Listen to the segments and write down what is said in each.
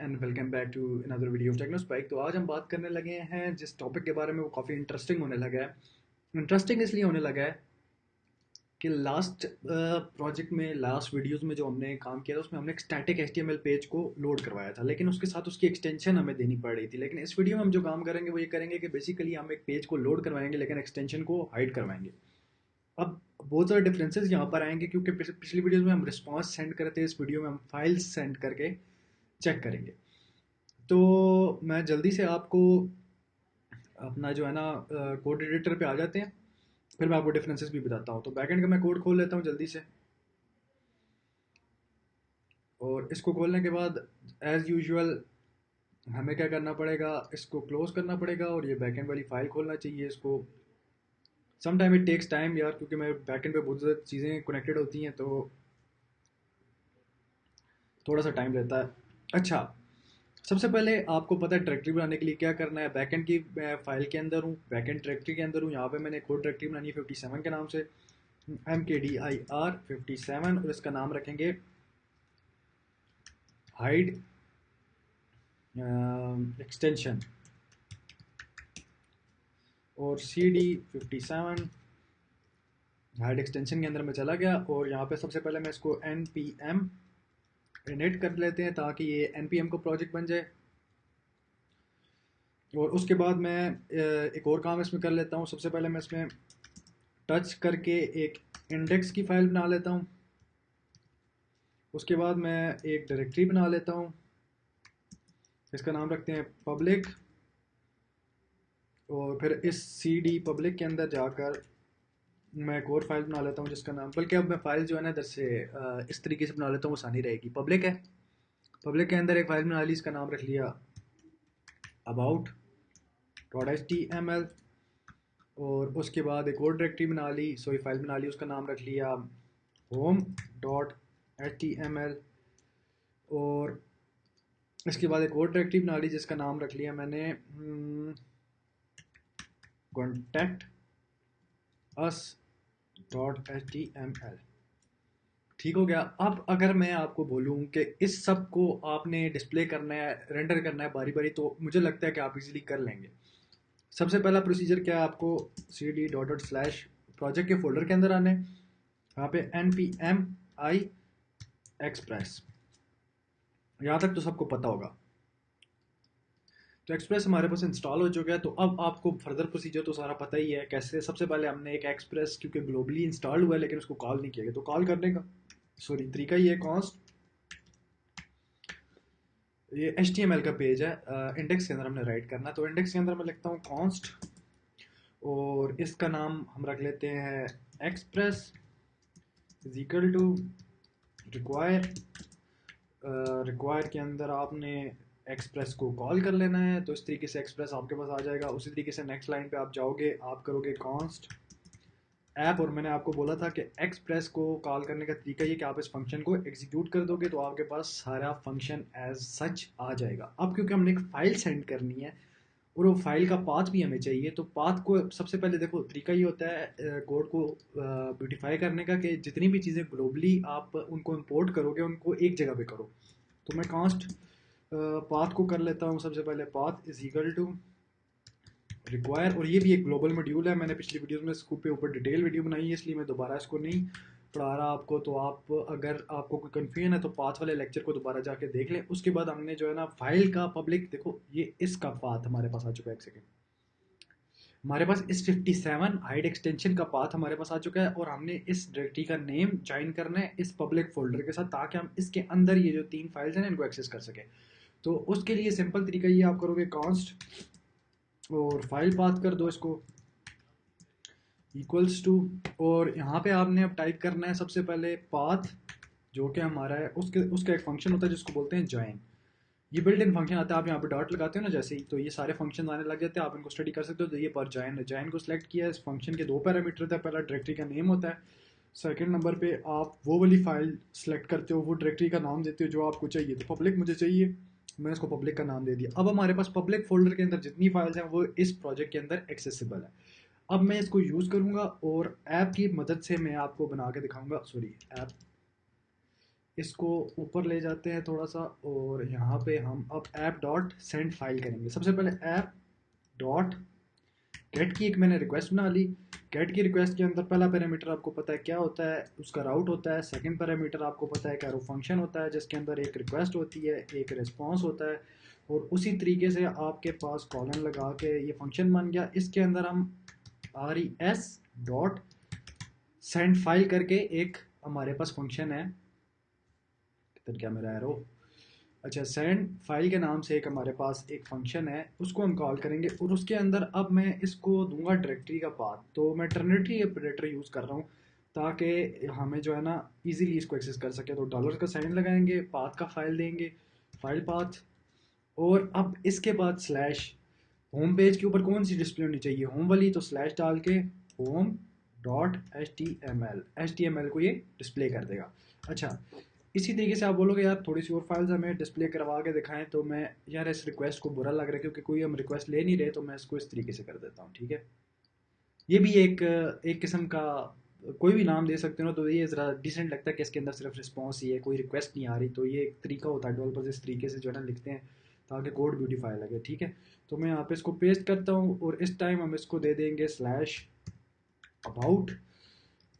And welcome back to another video of Technospike. तो आज हम बात करने लगे हैं जिस टॉपिक के बारे में, वो काफ़ी इंटरेस्टिंग होने लगा है। इंटरेस्टिंग इसलिए होने लगा है कि लास्ट प्रोजेक्ट में, लास्ट वीडियोस में जो हमने काम किया था, उसमें हमने एक स्टैटिक एचटीएमएल पेज को लोड करवाया था, लेकिन उसके साथ उसकी एक्सटेंशन हमें देनी पड़ रही थी। लेकिन इस वीडियो में हम जो काम करेंगे वो ये करेंगे कि बेसिकली हम एक पेज को लोड करवाएंगे लेकिन एक्सटेंशन को हाइड करवाएंगे। अब बहुत सारे डिफरेंसेस यहाँ पर आएंगे क्योंकि पिछली वीडियो में हम रिस्पॉन्स सेंड करते हैं, इस वीडियो में हम फाइल्स सेंड करके चेक करेंगे। तो मैं जल्दी से आपको अपना जो है ना कोड एडिटर पे आ जाते हैं, फिर मैं आपको डिफरेंसेस भी बताता हूँ। तो बैकएंड का मैं कोड खोल लेता हूँ जल्दी से, और इसको खोलने के बाद एज़ यूजुअल हमें क्या करना पड़ेगा, इसको क्लोज करना पड़ेगा और ये बैकएंड वाली फाइल खोलना चाहिए। इसको some time it takes time यार, क्योंकि मेरे बैकएंड पे बहुत ज़्यादा चीज़ें कनेक्टेड होती हैं, तो थोड़ा सा टाइम लेता है। अच्छा, सबसे पहले आपको पता है डायरेक्टरी बनाने के लिए क्या करना है। बैकएंड की मैं फाइल के अंदर हूँ, बैकएंड डायरेक्टरी के अंदर हूँ। यहाँ पे मैंने कोड डायरेक्टरी बनानी है 57 के नाम से, MKDIR 57, और इसका नाम रखेंगे हाइड एक्सटेंशन, और CD 57 हाइड एक्सटेंशन के अंदर मैं चला गया। और यहाँ पे सबसे पहले मैं इसको npm इनिट कर लेते हैं ताकि ये npm को प्रोजेक्ट बन जाए। और उसके बाद मैं एक और काम इसमें कर लेता हूँ। सबसे पहले मैं इसमें टच करके एक इंडेक्स की फाइल बना लेता हूँ। उसके बाद मैं एक डायरेक्टरी बना लेता हूँ, इसका नाम रखते हैं पब्लिक। और फिर इस CD पब्लिक के अंदर जाकर मैं एक और फाइल बना लेता हूँ जिसका नाम, बल्कि अब मैं फाइल जो है ना इधर से इस तरीके से बना लेता हूँ, आसानी रहेगी। पब्लिक है, पब्लिक के अंदर एक फाइल बना ली, इसका नाम रख लिया about.html। और उसके बाद एक और डायरेक्टरी बना ली, सॉरी फाइल बना ली, उसका नाम रख लिया home.html। और इसके बाद एक और डायरेक्टरी बना ली जिसका नाम रख लिया मैंने contact us.html। ठीक हो गया। अब अगर मैं आपको बोलूँ कि इस सब को आपने डिस्प्ले करना है, रेंडर करना है बारी बारी, तो मुझे लगता है कि आप इजीली कर लेंगे। सबसे पहला प्रोसीजर क्या है, आपको cd./, प्रोजेक्ट के फोल्डर के अंदर आने, यहाँ पे npm i express, यहाँ तक तो सबको पता होगा। तो एक्सप्रेस हमारे पास इंस्टॉल हो चुका है। तो अब आपको फर्दर प्रोसीजर तो सारा पता ही है कैसे। सबसे पहले हमने एक एक्सप्रेस, क्योंकि ग्लोबली इंस्टॉल हुआ है लेकिन उसको कॉल नहीं किया गया, तो कॉल करने का तरीका ही है कॉन्स्ट, ये HTML का पेज है, इंडेक्स के अंदर हमने राइट करना। तो इंडेक्स के अंदर मैं लिखता हूँ कॉन्स्ट, और इसका नाम हम रख लेते हैं express is equal to require. Require के अंदर आपने एक्सप्रेस को कॉल कर लेना है, तो इस तरीके से एक्सप्रेस आपके पास आ जाएगा। उसी तरीके से नेक्स्ट लाइन पे आप जाओगे, आप करोगे कॉन्स्ट ऐप, और मैंने आपको बोला था कि एक्सप्रेस को कॉल करने का तरीका ये कि आप इस फंक्शन को एग्जीक्यूट कर दोगे तो आपके पास सारा फंक्शन एज सच आ जाएगा। अब क्योंकि हमने एक फाइल सेंड करनी है और वो फाइल का पाथ भी हमें चाहिए, तो पाथ को सबसे पहले देखो, तरीका ये होता है कोड को ब्यूटिफाई करने का कि जितनी भी चीज़ें ग्लोबली आप उनको इंपोर्ट करोगे उनको एक जगह पे करो। तो मैं कांस्ट पाथ को कर लेता हूँ। सबसे पहले path is equal to require, और ये भी एक ग्लोबल मॉड्यूल है। मैंने पिछली वीडियोस में इसको पे ऊपर डिटेल वीडियो बनाई है, इसलिए मैं दोबारा इसको नहीं पढ़ा रहा आपको। तो आप अगर आपको कोई कन्फ्यूजन है तो पाथ वाले लेक्चर को दोबारा जाके देख लें। उसके बाद हमने जो है ना फाइल का पब्लिक, देखो ये इसका पाथ हमारे पास आ चुका है। एक सेकेंड, हमारे पास इस 57 हाइड एक्सटेंशन का पाथ हमारे पास आ चुका है, और हमने इस डायरेक्टरी का नेम ज्वाइन करना है इस पब्लिक फोल्डर के साथ, ताकि हम इसके अंदर ये जो 3 फाइल्स हैं इनको एक्सेस कर सकें। तो उसके लिए सिंपल तरीका ये आप करोगे कॉन्स्ट और फाइल पाथ कर दो इसको इक्वल्स टू, और यहाँ पे आपने अब टाइप करना है सबसे पहले पाथ जो कि हमारा है, उसके उसका एक फंक्शन होता है जिसको बोलते हैं ज्वाइन। ये बिल्ट इन फंक्शन आता है, आप यहाँ पे डॉट लगाते हो ना जैसे ही, तो ये सारे फंक्शन आने लग जाते हैं, आप इनको स्टडी कर सकते हो। तो ये पर ज्वाइन है, ज्वाइन को सिलेक्ट किया। इस फंक्शन के 2 पैरामीटर होता है, पहला डायरेक्टरी का नेम होता है, सेकंड नंबर पे आप वो वाली फाइल सेलेक्ट करते हो, वो डायरेक्टरी का नाम देते हो जो आपको चाहिए। तो पब्लिक मुझे चाहिए, मैंने इसको पब्लिक का नाम दे दिया। अब हमारे पास पब्लिक फोल्डर के अंदर जितनी फाइल्स हैं वो इस प्रोजेक्ट के अंदर एक्सेसिबल है। अब मैं इसको यूज़ करूँगा और ऐप की मदद से मैं आपको बना के दिखाऊंगा, सॉरी ऐप इसको ऊपर ले जाते हैं थोड़ा सा, और यहाँ पे हम अब ऐप डॉट सेंड फाइल करेंगे। सबसे पहले ऐप डॉट गेट की एक मैंने रिक्वेस्ट बना ली। गेट की रिक्वेस्ट के अंदर पहला पैरामीटर आपको पता है क्या होता है, उसका राउट होता है। सेकंड पैरामीटर आपको पता है कैरो फंक्शन होता है, जिसके अंदर एक रिक्वेस्ट होती है, एक रिस्पॉन्स होता है। और उसी तरीके से आपके पास कॉलन लगा के ये फंक्शन बन गया। इसके अंदर हम res डॉट सेंड फाइल करके एक हमारे पास फंक्शन है, किधर क्या मेरा एरो, अच्छा सेंड फाइल के नाम से एक हमारे पास एक फंक्शन है, उसको हम कॉल करेंगे। और उसके अंदर अब मैं इसको दूंगा डायरेक्टरी का पाथ। तो मैं टर्निटरी ऑपरेटर यूज़ कर रहा हूँ ताकि हमें जो है ना इजीली इसको एक्सेस कर सके। तो डॉलर का साइन लगाएंगे, पाथ का फाइल देंगे, फाइल पाथ। और अब इसके बाद स्लैश, होम पेज के ऊपर कौन सी डिस्प्ले होनी चाहिए, होम वाली, तो स्लैश डाल के home dot H T M L को ये डिस्प्ले कर देगा। अच्छा, इसी तरीके से आप बोलोगे यार थोड़ी सी और फाइल्स हमें डिस्प्ले करवा के दिखाएं, तो मैं यार इस रिक्वेस्ट को बुरा लग रहा है क्योंकि कोई हम रिक्वेस्ट ले नहीं रहे, तो मैं इसको इस तरीके से कर देता हूँ, ठीक है। ये भी एक एक किस्म का कोई भी नाम दे सकते हो ना, तो ये ज़रा डिसेंट लगता है कि इसके अंदर सिर्फ रिस्पॉन्स ही है, कोई रिक्वेस्ट नहीं आ रही। तो ये एक तरीका होता है, डेवलपर्स इस तरीके से जो है ना लिखते हैं ताकि कोड ब्यूटीफाई लगे, ठीक है। तो मैं यहाँ पे इसको पेस्ट करता हूँ और इस टाइम हम इसको दे देंगे स्लैश अबाउट।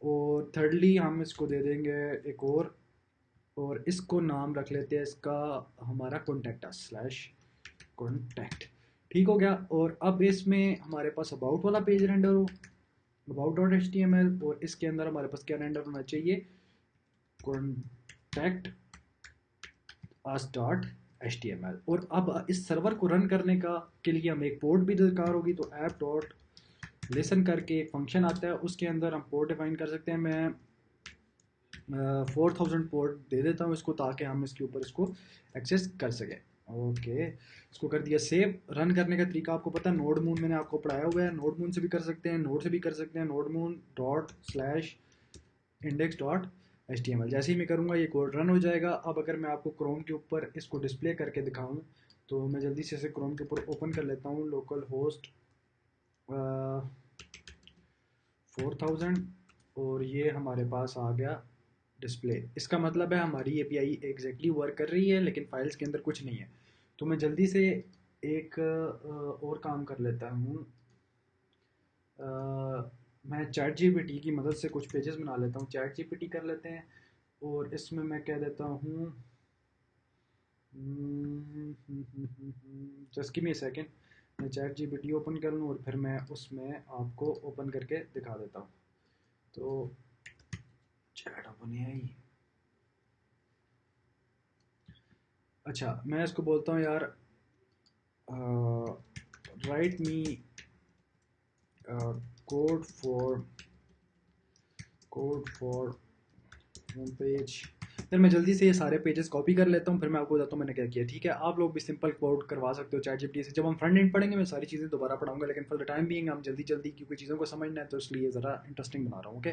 और थर्डली हम इसको दे देंगे एक और इसको नाम रख लेते हैं इसका हमारा कॉन्टैक्ट स्लैश कॉन्टैक्ट। ठीक हो गया। और अब इसमें हमारे पास अबाउट वाला पेज रेंडर हो, about dot H T M L, और इसके अंदर हमारे पास क्या रेंडर होना चाहिए, contact us dot H T M L. और अब इस सर्वर को रन करने का के लिए हमें एक पोर्ट भी दरकार होगी। तो ऐप डॉट लिसन करके एक फंक्शन आता है, उसके अंदर हम पोर्ट डिफाइन कर सकते हैं। मैं 4000 पोर्ट दे देता हूँ इसको ताकि हम इसके ऊपर इसको एक्सेस कर सकें। ओके, इसको कर दिया सेव। रन करने का तरीका आपको पता है, नोड मून मैंने आपको पढ़ाया हुआ है। नोड मून से भी कर सकते हैं, नोड से भी कर सकते हैं। Nodemon dot slash index dot H T M L, जैसे ही मैं करूँगा ये कोड रन हो जाएगा। अब अगर मैं आपको क्रोम के ऊपर इसको डिस्प्ले करके दिखाऊँ, तो मैं जल्दी से इसे क्रोम के ऊपर ओपन कर लेता हूँ, लोकल होस्ट 4000, और ये हमारे पास आ गया डिस्प्ले। इसका मतलब है हमारी एपीआई एग्जैक्टली वर्क कर रही है, लेकिन फाइल्स के अंदर कुछ नहीं है। तो मैं जल्दी से एक और काम कर लेता हूँ। मैं चैट जीपीटी की मदद से कुछ पेजेस बना लेता हूँ। चैट जीपीटी कर लेते हैं और इसमें मैं कह देता हूँ just give me a second, मैं चैट जीपीटी ओपन कर लूँ और फिर मैं उसमें आपको ओपन करके दिखा देता हूँ। तो चैट ओपन है ही। अच्छा, मैं इसको बोलता हूँ यार right me code for home page. फिर मैं जल्दी से ये सारे पेजेस कॉपी कर लेता हूँ, फिर मैं आपको बताता हूँ मैंने क्या किया, ठीक है। आप लोग भी सिंपल कोड करवा सकते हो चैट जीपीटी से। जब हम फ्रंट एंड पढ़ेंगे मैं सारी चीज़ें दोबारा पढ़ाऊंगा, लेकिन फॉर द टाइम बीइंग हम जल्दी जल्दी क्योंकि चीज़ों को समझना है तो इसलिए ज़रा इंटरेस्टिंग बना रहा हूँ, ओके।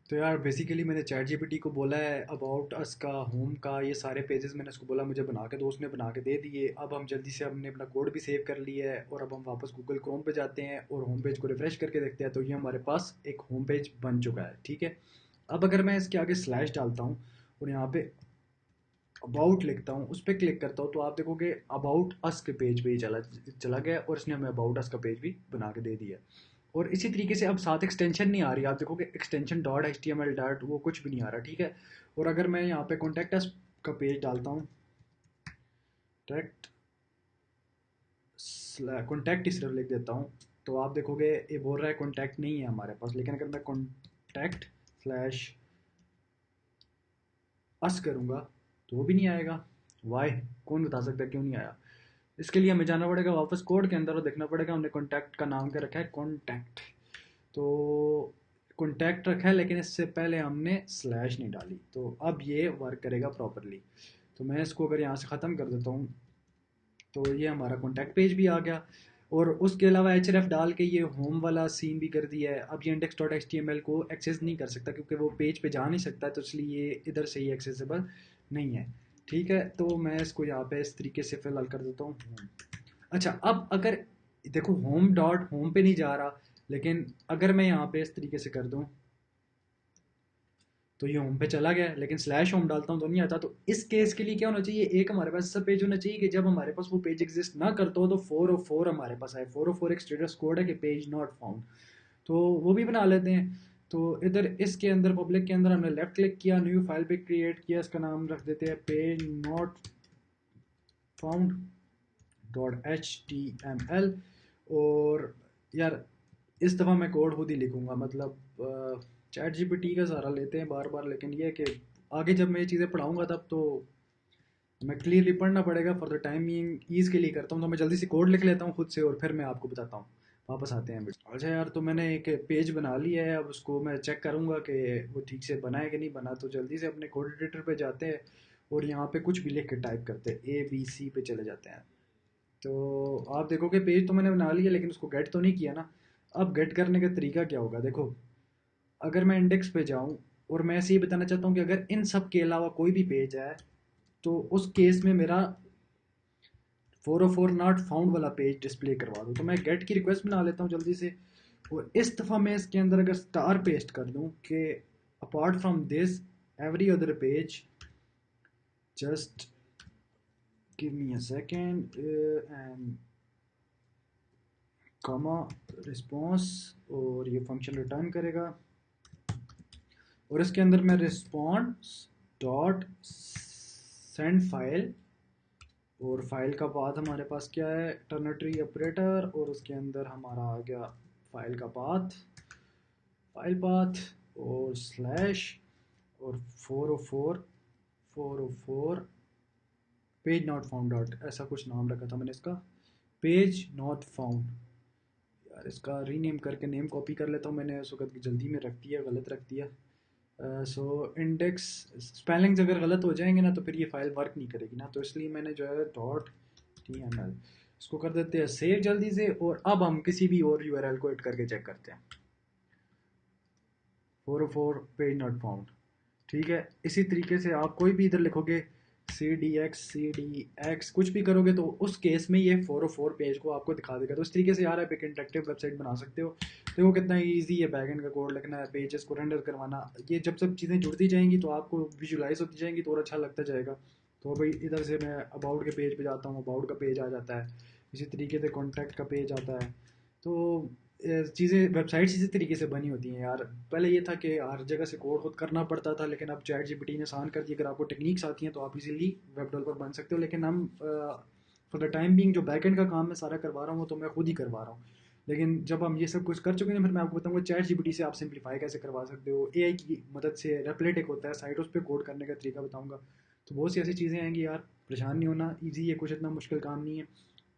तो यार बेसिकली मैंने चैट जीपीटी को बोला है अबाउट अस का, होम का, ये सारे पेजेस मैंने उसको बोला मुझे बना के दो, उसने बना के दे दिए। अब हम जल्दी से हमने अपना कोड भी सेव कर लिया है और अब हम वापस गूगल क्रोम पे जाते हैं और होम पेज को रिफ्रेश करके देखते हैं। तो ये हमारे पास एक होम पेज बन चुका है, ठीक है। अब अगर मैं इसके आगे स्लैश डालता हूँ और यहाँ पे अबाउट लिखता हूँ, उस पर क्लिक करता हूँ, तो आप देखोगे अबाउट अस के पेज पे ही चला चला गया और इसने हमें अबाउट अस का पेज भी बना के दे दिया। और इसी तरीके से अब साथ एक्सटेंशन नहीं आ रही, आप देखोगे extension dot H T M L dot वो कुछ भी नहीं आ रहा, ठीक है। और अगर मैं यहाँ पे कॉन्टैक्ट अस का पेज डालता हूँ, कॉन्टैक्ट ही सिर्फ लिख देता हूँ, तो आप देखोगे ये बोल रहा है कॉन्टैक्ट नहीं है हमारे पास। लेकिन अगर मैं कॉन्टैक्ट स्लैश अस करूँगा तो वो भी नहीं आएगा। वाई, कौन बता सकता है क्यों नहीं आया। इसके लिए हमें जाना पड़ेगा वापस कोड के अंदर और देखना पड़ेगा हमने कॉन्टैक्ट का नाम क्या रखा है, कॉन्टैक्ट। तो कॉन्टैक्ट रखा है लेकिन इससे पहले हमने स्लैश नहीं डाली, तो अब ये वर्क करेगा प्रॉपरली। तो मैं इसको अगर यहाँ से ख़त्म कर देता हूँ तो ये हमारा कॉन्टैक्ट पेज भी आ गया। और उसके अलावा एच डाल के ये होम वाला सीन भी कर दिया है। अब ये index dot H T M L को एक्सेस नहीं कर सकता क्योंकि वो पेज पे जा नहीं सकता, तो इसलिए ये इधर से ही एक्सेसिबल नहीं है, ठीक है। तो मैं इसको यहाँ पे इस तरीके से फिलहाल कर देता हूँ होम। अच्छा, अब अगर देखो होम डॉट होम पे नहीं जा रहा, लेकिन अगर मैं यहाँ पे इस तरीके से कर दूँ तो ये होम पे चला गया, लेकिन स्लैश होम डालता हूँ तो नहीं आता। तो इस केस के लिए क्या होना चाहिए, एक हमारे पास ऐसा पेज होना चाहिए कि जब हमारे पास वो पेज एग्जिस्ट ना करता हो तो 404 हमारे पास आए। 404 एक स्टेटस कोड है कि पेज नॉट फाउंड, तो वो भी बना लेते हैं। तो इधर इसके अंदर पब्लिक के अंदर हमने लेफ्ट क्लिक किया, न्यू फाइल पे क्रिएट किया, इसका नाम रख देते हैं page not found dot HTML। और यार इस दफ़ा मैं कोड खुद ही लिखूंगा, मतलब चैट जीपीटी का सहारा लेते हैं बार बार, लेकिन ये है कि आगे जब मैं ये चीज़ें पढ़ाऊंगा तब तो मैं क्लियरली पढ़ना पड़ेगा। फॉर द टाइम बीइंग ईज के लिए करता हूँ, तो मैं जल्दी से कोड लिख लेता हूँ खुद से और फिर मैं आपको बताता हूँ। वापस आते हैं बेटा। अच्छा यार, तो मैंने एक पेज बना लिया है, अब उसको मैं चेक करूँगा कि वो ठीक से बना है कि नहीं बना। तो जल्दी से अपने कोड एडिटर पे जाते हैं और यहाँ पे कुछ भी लिख के टाइप करते हैं, ABC पे चले जाते हैं। तो आप देखोगे पेज तो मैंने बना लिया, लेकिन उसको गेट तो नहीं किया ना। अब गेट करने का तरीका क्या होगा, देखो अगर मैं इंडेक्स पे जाऊँ और मैं ऐसे ही बताना चाहता हूँ कि अगर इन सब के अलावा कोई भी पेज है तो उस केस में मेरा 404 नॉट फाउंड वाला पेज डिस्प्ले करवा दो। तो मैं गेट की रिक्वेस्ट बना लेता हूँ जल्दी से, और इस दफ़ा मैं इसके अंदर अगर स्टार पेस्ट कर दूँ कि apart from this every other page just give me a second and comma response, और ये फंक्शन रिटर्न करेगा। और इसके अंदर मैं रिस्पॉन्स डॉट सेंड फाइल, और फाइल का पाथ हमारे पास क्या है, टर्नरी ऑपरेटर, और उसके अंदर हमारा आ गया फाइल का पाथ, फाइल पाथ, और स्लैश, और 404 पेज नॉट फाउंड डॉट ऐसा कुछ नाम रखा था मैंने इसका, पेज नॉट फाउंड। यार इसका रीनेम करके नेम कॉपी कर लेता हूँ, मैंने उस वक्त जल्दी में रख दिया, गलत रख दिया। सो इंडेक्स स्पेलिंग्स अगर गलत हो जाएंगे ना तो फिर ये फाइल वर्क नहीं करेगी ना, तो इसलिए मैंने जो है .tml इसको कर देते हैं सेव जल्दी से। और अब हम किसी भी और यूआरएल को एड करके चेक करते हैं। 404 पेज नॉट फाउंड, ठीक है। इसी तरीके से आप कोई भी इधर लिखोगे CDX कुछ भी करोगे तो उस केस में ये 404 पेज को आपको दिखा देगा। तो इस तरीके से यार आप एक इंटरेक्टिव वेबसाइट बना सकते हो। देखो कितना इजी है बैकएंड का कोड लिखना है, पेजेस को रेंडर करवाना। ये जब सब चीज़ें जुड़ती जाएंगी तो आपको विजुलाइज होती जाएंगी तो और अच्छा लगता जाएगा। तो भाई इधर से मैं अबाउट के पेज पे जाता हूँ, अबाउट का पेज आ जाता है। इसी तरीके से कॉन्टैक्ट का पेज आता है। तो चीज़ें वेबसाइट्स इसी तरीके से बनी होती हैं यार। पहले ये था कि हर जगह से कोड खुद करना पड़ता था, लेकिन अब चैट जीपीटी ने आसान कर दिया। अगर आपको टेक्निक्स आती हैं तो आप इजीली वेब डेवलपर बन सकते हो। लेकिन हम फॉर द टाइम बीइंग जो बैकएंड का काम मैं सारा करवा रहा हूँ वो तो मैं खुद ही करवा रहा हूँ। लेकिन जब हम ये सब कुछ कर चुके हैं फिर मैं आपको बताऊंगा चैट जीपीटी से आप सिंप्लीफाई कैसे करवा सकते हो। एआई की मदद से रेपलेट एक होता है साइट, उस पर कोड करने का तरीका बताऊंगा। तो बहुत सी ऐसी चीज़ें आएंगी यार, परेशान नहीं होना, ईजी है, कुछ इतना मुश्किल काम नहीं है।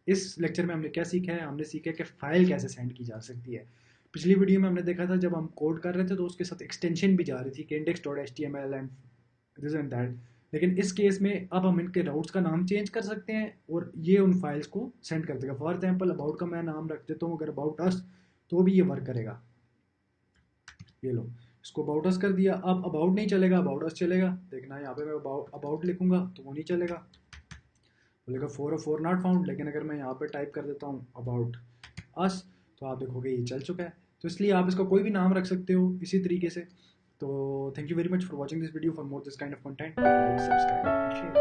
इस लेक्चर में हमने क्या सीखा है, हमने सीखा है कि फ़ाइल कैसे सेंड की जा सकती है। पिछली वीडियो में हमने देखा था जब हम कोड कर रहे थे तो उसके साथ एक्सटेंशन भी जा रही थी कि index dot HTML and this and that. लेकिन इस केस में अब हम इनके राउट्स का नाम चेंज कर सकते हैं और ये उन फाइल्स को सेंड कर देगा। फॉर एग्जाम्पल अबाउट का मैं नाम रख देता हूँ अगर अबाउट अस, तो भी ये वर्क करेगा। ये लो, इसको अबाउट अस कर दिया। अब अबाउट नहीं चलेगा, अबाउट अस चलेगा। देखना यहाँ पे मैं अबाउट लिखूंगा तो वो नहीं चलेगा, बोलेगा 404 नॉट फाउंड। लेकिन अगर मैं यहाँ पे टाइप कर देता हूँ अबाउट अस तो आप देखोगे ये चल चुका है। तो इसलिए आप इसका कोई भी नाम रख सकते हो इसी तरीके से। तो thank you very much for watching this video. For more this kind of content like subscribe share.